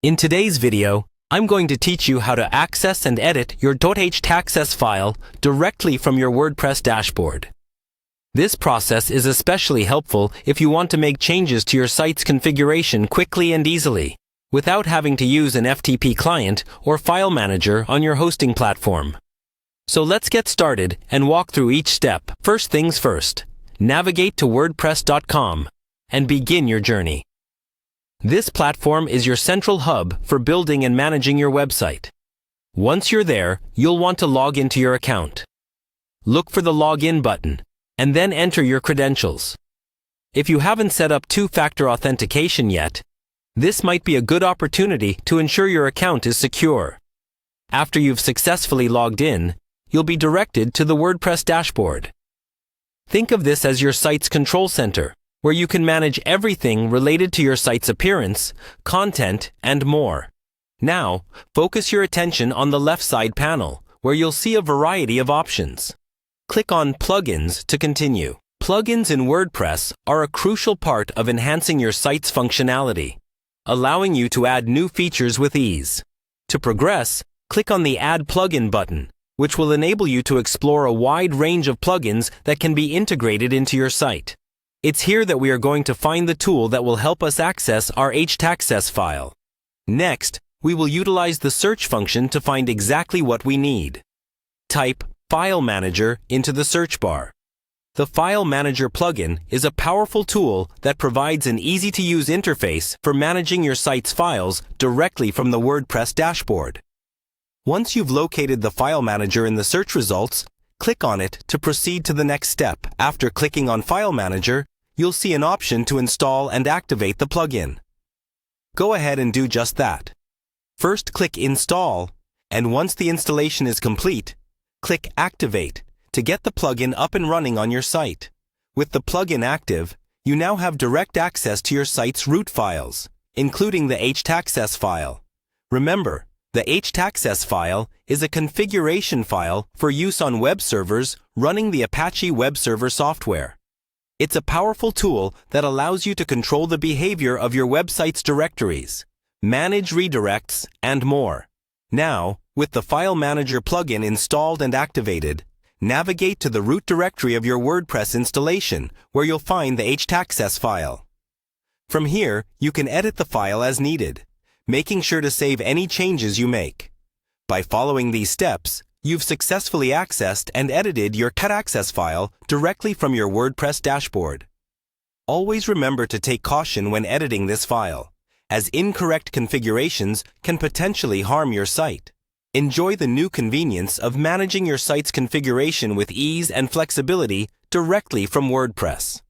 In today's video, I'm going to teach you how to access and edit your .htaccess file directly from your WordPress dashboard. This process is especially helpful if you want to make changes to your site's configuration quickly and easily, without having to use an FTP client or file manager on your hosting platform. So let's get started and walk through each step. First things first, navigate to wordpress.com and begin your journey. This platform is your central hub for building and managing your website. Once you're there, you'll want to log into your account. Look for the Login button, and then enter your credentials. If you haven't set up two-factor authentication yet, this might be a good opportunity to ensure your account is secure. After you've successfully logged in, you'll be directed to the WordPress dashboard. Think of this as your site's control center, where you can manage everything related to your site's appearance, content, and more. Now, focus your attention on the left side panel, where you'll see a variety of options. Click on Plugins to continue. Plugins in WordPress are a crucial part of enhancing your site's functionality, allowing you to add new features with ease. To progress, click on the Add Plugin button, which will enable you to explore a wide range of plugins that can be integrated into your site. It's here that we are going to find the tool that will help us access our Htaccess file. Next, we will utilize the search function to find exactly what we need. Type File Manager into the search bar. The File Manager plugin is a powerful tool that provides an easy-to-use interface for managing your site's files directly from the WordPress dashboard. Once you've located the File Manager in the search results, click on it to proceed to the next step. After clicking on File Manager, you'll see an option to install and activate the plugin. Go ahead and do just that. First, click Install, and once the installation is complete, click Activate to get the plugin up and running on your site. With the plugin active, you now have direct access to your site's root files, including the Htaccess file. Remember, the Htaccess file is a configuration file for use on web servers running the Apache web server software. It's a powerful tool that allows you to control the behavior of your website's directories, manage redirects, and more. Now, with the File Manager plugin installed and activated, navigate to the root directory of your WordPress installation, where you'll find the Htaccess file. From here, you can edit the file as needed, making sure to save any changes you make. By following these steps, you've successfully accessed and edited your Htaccess file directly from your WordPress dashboard. Always remember to take caution when editing this file, as incorrect configurations can potentially harm your site. Enjoy the new convenience of managing your site's configuration with ease and flexibility directly from WordPress.